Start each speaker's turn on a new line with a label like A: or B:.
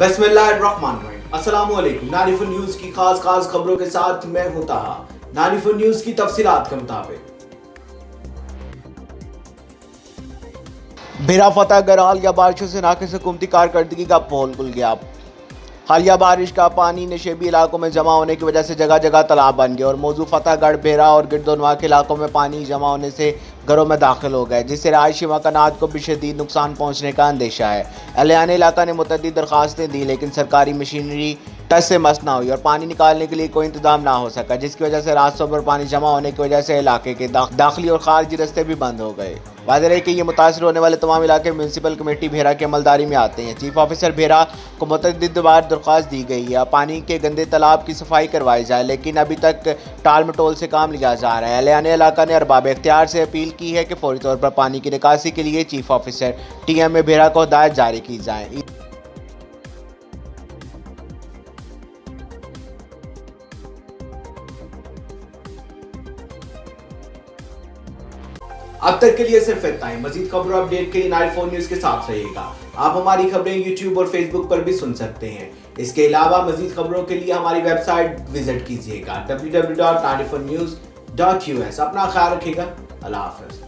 A: बिस्मिल्लाहिर्रहमानिर्रहीम। अस्सलामुअलैकुम। 94 न्यूज की खास खबरों के साथ मैं हूं ताहा। 94 न्यूज की तफसीलात के मुताबिक बेरा फतेहगढ़ हालिया बारिशों से नाक़िस हुकूमती कारकर्दगी का पोल खुल गया। हालिया बारिश का पानी नशेबी इलाकों में जमा होने की वजह से जगह जगह तालाब बन गए और मौजू फतेहगढ़, बेरा और गिरदोनवा के इलाकों में पानी जमा होने से घरों में दाखिल हो गए, जिससे रहायशी मकानात को भी शदीद नुकसान पहुँचने का अंदेशा है। अहलियान इलाका ने मुतअद्दिद दरख्वास्तें दी, लेकिन सरकारी मशीनरी टस से मस ना हुई और पानी निकालने के लिए कोई इंतजाम ना हो सका, जिसकी वजह से रास्तों पर पानी जमा होने की वजह से इलाके के दाखिली और खारजी रास्ते भी बंद हो गए। वाज़ेह है कि ये मुतासर होने वाले तमाम इलाके म्यूनसिपल कमेटी भेरा की अमलदारी में आते हैं। चीफ ऑफिसर भेरा को मुतअद्दिद बार दरख्वास्त दी गई है पानी के गंदे तालाब की सफाई करवाई जाए, लेकिन अभी तक टाल मटोल से काम लिया जा रहा है। अहलियान इलाका ने अरबाब इख्तियार से अपील की है कि फौरी तौर पर पानी की निकासी के लिए चीफ ऑफिसर TMA भेरा को हिदायत जारी की जाए। अब तक के लिए सिर्फ इतना ही। मजीद खबरों अपडेट के लिए 94 न्यूज के साथ रहिएगा। आप हमारी खबरें YouTube और Facebook पर भी सुन सकते हैं। इसके अलावा मजीद खबरों के लिए हमारी वेबसाइट विजिट कीजिएगा www.94news.us। अपना ख्याल रखिएगा। अल्लाह हाफ़िज़।